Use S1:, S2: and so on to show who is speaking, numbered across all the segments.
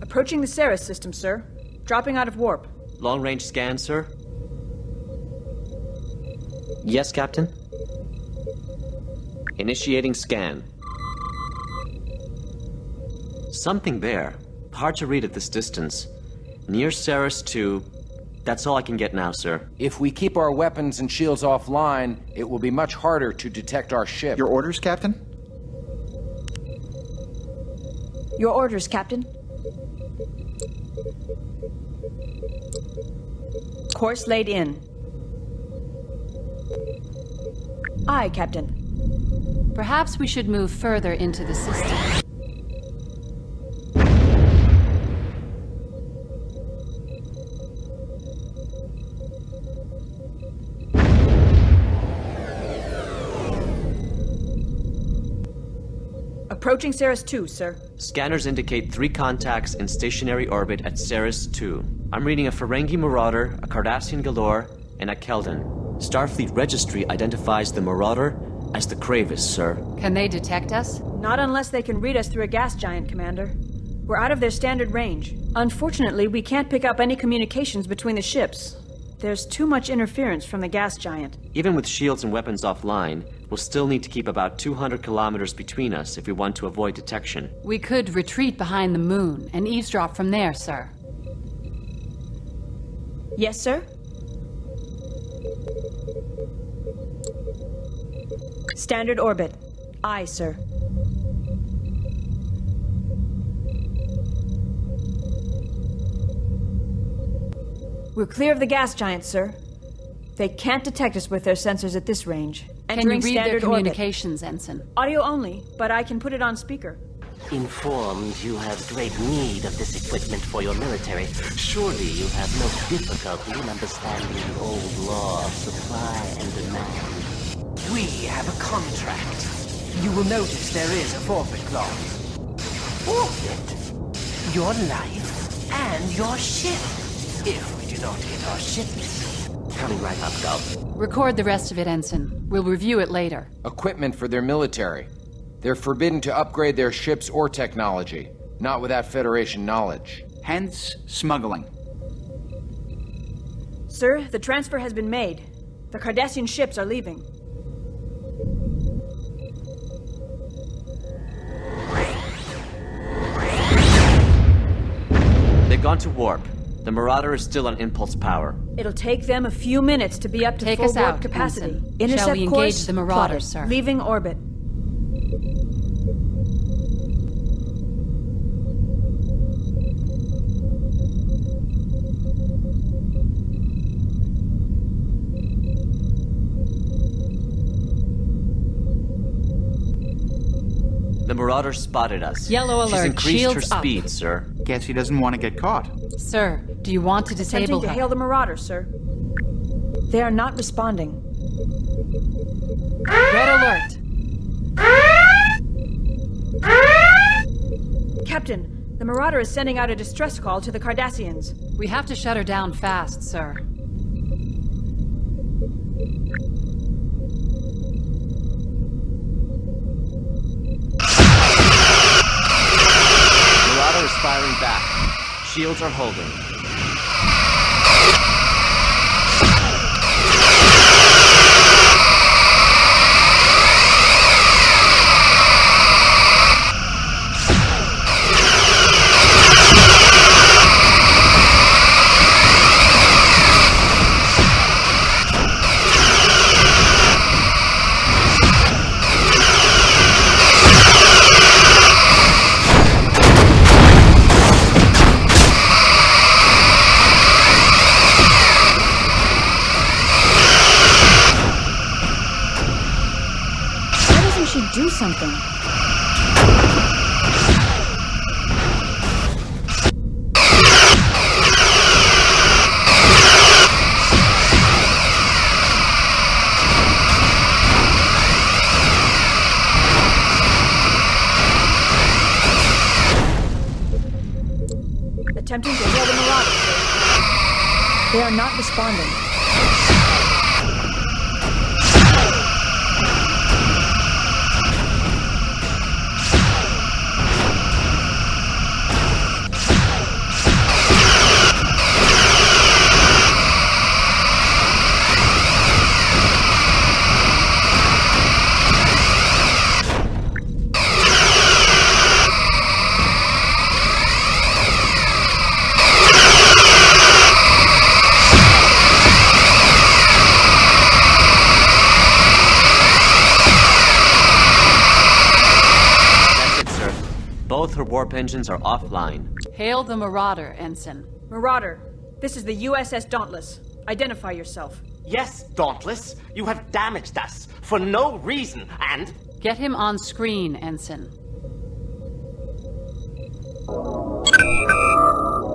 S1: Approaching the Ceres system, sir. Dropping out of warp.
S2: Long-range scan, sir? Yes, Captain? Initiating scan. Something there. Hard to read at this distance. Near Ceres 2. That's all I can get now, sir.
S3: If we keep our weapons and shields offline, it will be much harder to detect our ship.
S4: Your orders, Captain?
S1: Your orders, Captain. Course laid in. Aye, Captain.
S5: Perhaps we should move further into the system.
S1: Approaching Ceres 2, sir.
S2: Scanners indicate 3 contacts in stationary orbit at Ceres 2. I'm reading a Ferengi Marauder, a Cardassian Galore, and a Keldon. Starfleet Registry identifies the Marauder as the Kravis, sir.
S5: Can they detect us?
S1: Not unless they can read us through a gas giant, Commander. We're out of their standard range. Unfortunately, we can't pick up any communications between the ships. There's too much interference from the gas giant.
S2: Even with shields and weapons offline, we'll still need to keep about 200 kilometers between us if we want to avoid detection.
S5: We could retreat behind the moon and eavesdrop from there, sir.
S1: Yes, sir? Standard orbit. Aye, sir. We're clear of the gas giant, sir. They can't detect us with their sensors at this range.
S5: Can you read their communications, Ensign?
S1: Audio only, but I can put it on speaker.
S6: Informed you have great need of this equipment for your military, surely you have no difficulty in understanding the old law of supply and demand.
S7: We have a contract. You will notice there is a forfeit clause.
S6: Forfeit?
S7: Your life and your ship, if we do not hit our shipment.
S6: Coming right up, Gov.
S5: Record the rest of it, Ensign. We'll review it later.
S3: Equipment for their military. They're forbidden to upgrade their ships or technology, not without Federation knowledge.
S4: Hence, smuggling.
S1: Sir, the transfer has been made. The Cardassian ships are leaving.
S2: They've gone to warp. The Marauder is still on impulse power.
S1: It'll take them a few minutes to be up to
S5: Take
S1: full
S5: us
S1: warp
S5: out,
S1: capacity.
S5: Ensign.
S1: Intercept
S5: Shall we engage
S1: course
S5: the Marauder,
S1: plotted.
S5: sir?
S1: Leaving orbit.
S2: The Marauder spotted us.
S5: Yellow alert.
S2: She's increased her
S5: Shields up.
S2: speed, sir.
S4: Guess he doesn't want to get caught.
S5: Sir, do you want to disable
S1: Attempting to
S5: her?
S1: hail the Marauder, sir. They are not responding.
S5: Red alert.
S1: Captain, the Marauder is sending out a distress call to the Cardassians.
S5: We have to shut her down fast, sir.
S2: Marauder is firing back. Shields are holding.
S1: Do something. Attempting to hail the Marauder, sir. They are not responding.
S2: Both her warp engines are offline.
S5: Hail the Marauder, Ensign.
S1: Marauder, this is the USS Dauntless. Identify yourself.
S6: Yes, Dauntless, you have damaged us for no reason, and...
S5: Get him on screen, Ensign.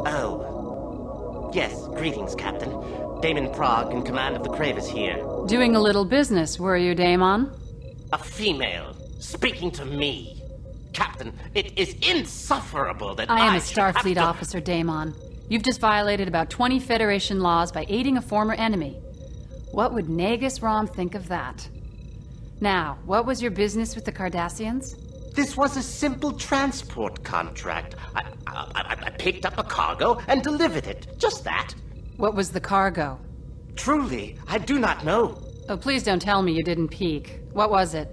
S6: Oh. Yes, greetings, Captain. Damon Prague, in command of the Cravers here.
S5: Doing a little business, were you, Damon?
S6: A female, speaking to me. Captain, it is insufferable that
S5: I am a
S6: should have
S5: Starfleet
S6: to-
S5: officer, Damon. You've just violated about 20 Federation laws by aiding a former enemy. What would Nagus Rom think of that? Now, what was your business with the Cardassians?
S6: This was a simple transport contract. I picked up a cargo and delivered it. Just that.
S5: What was the cargo?
S6: Truly, I do not know.
S5: Oh, please don't tell me you didn't peek. What was it?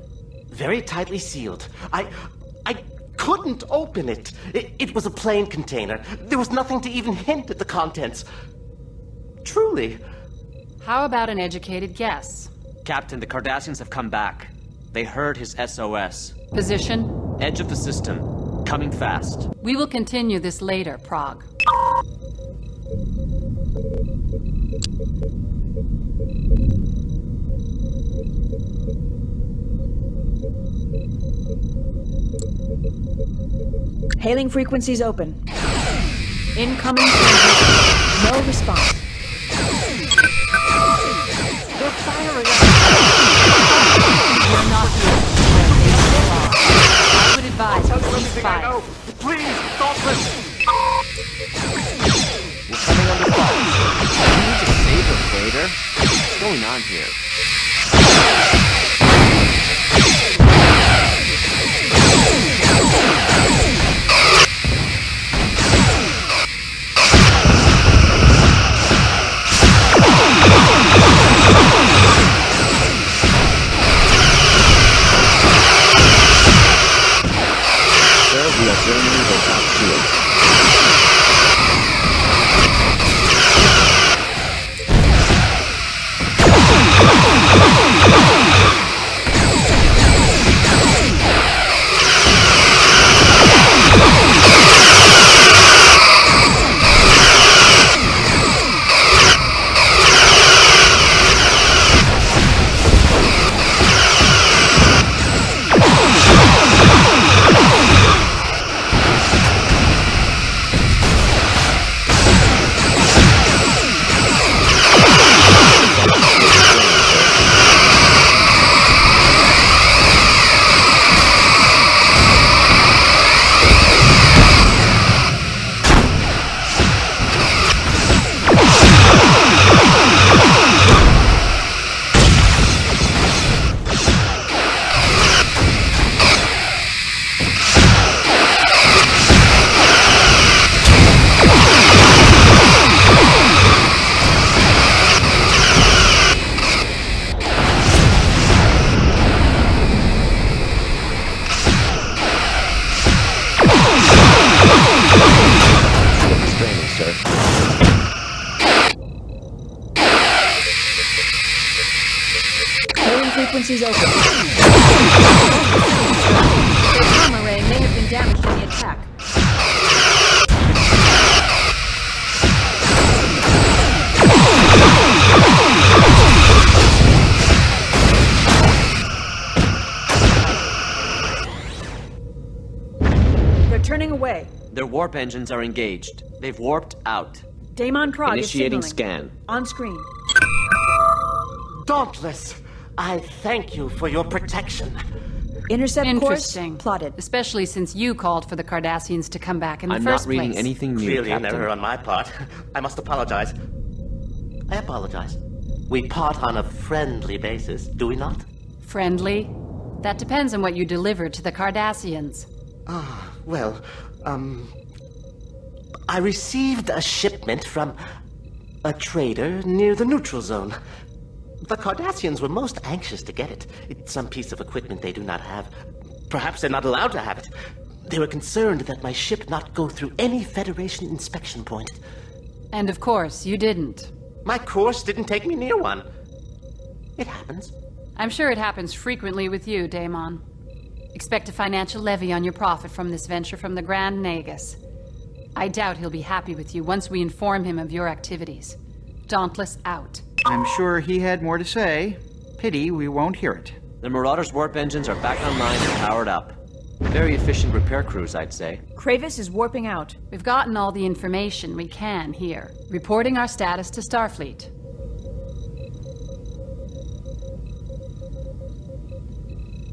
S6: Very tightly sealed. I couldn't open it. It was a plain container. There was nothing to even hint at the contents. Truly.
S5: How about an educated guess?
S2: Captain, the Cardassians have come back. They heard his SOS.
S5: Position?
S2: Edge of the system. Coming fast.
S5: We will continue this later, Prague.
S1: Hailing frequencies open. Incoming transmission. No response.
S6: They're firing
S5: You're not here. I would advise you cease fire.
S6: Please, Dauntless!
S2: We're coming under fire. We need to save the freighter. What's going on here? Sir, we are journeying the top shield.
S1: Frequencies open. Their comm array may have been damaged in the attack. They're turning away.
S2: Their warp engines are engaged. They've warped out.
S1: Damon Prague is
S2: Initiating
S1: signaling.
S2: scan.
S1: On screen.
S6: Dauntless, I thank you for your protection.
S1: Intercept course
S5: Interesting.
S1: plotted.
S5: Especially since you called for the Cardassians to come back in the
S2: I'm
S5: first
S2: not reading
S5: place.
S2: anything new,
S6: Clearly an
S2: Captain.
S6: error on my part. I must apologize. I apologize. We part on a friendly basis, do we not?
S5: Friendly? That depends on what you delivered to the Cardassians.
S6: Well, I received a shipment from a trader near the neutral zone. The Cardassians were most anxious to get it. It's some piece of equipment they do not have. Perhaps they're not allowed to have it. They were concerned that my ship not go through any Federation inspection point.
S5: And of course, you didn't.
S6: My course didn't take me near one. It happens.
S5: I'm sure it happens frequently with you, Damon. Expect a financial levy on your profit from this venture from the Grand Nagus. I doubt he'll be happy with you once we inform him of your activities. Dauntless out.
S4: I'm sure he had more to say. Pity we won't hear it.
S2: The Marauder's warp engines are back online and powered up. Very efficient repair crews, I'd say.
S1: Kravis is warping out.
S5: We've gotten all the information we can here. Reporting our status to Starfleet.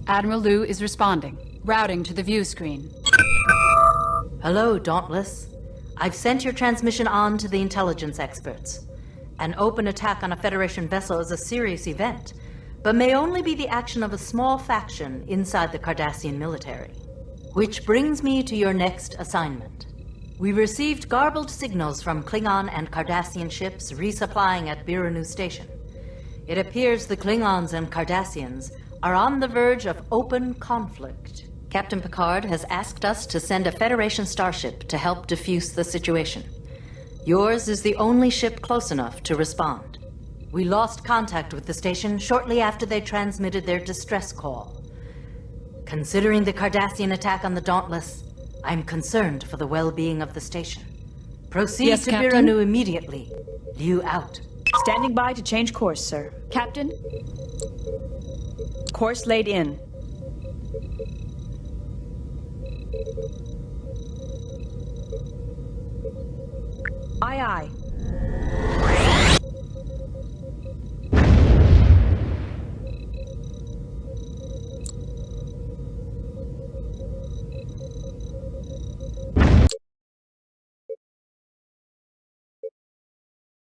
S5: Admiral Liu is responding. Routing to the view screen.
S8: Hello, Dauntless. I've sent your transmission on to the intelligence experts. An open attack on a Federation vessel is a serious event, but may only be the action of a small faction inside the Cardassian military. Which brings me to your next assignment. We received garbled signals from Klingon and Cardassian ships resupplying at Biranu Station. It appears the Klingons and Cardassians are on the verge of open conflict. Captain Picard has asked us to send a Federation starship to help defuse the situation. Yours is the only ship close enough to respond. We lost contact with the station shortly after they transmitted their distress call. Considering the Cardassian attack on the Dauntless, I'm concerned for the well-being of the station. Proceed
S1: Yes,
S8: to
S1: Captain?
S8: Biranu immediately. Liu out.
S1: Standing by to change course, sir. Captain? Course laid in. Aye, aye.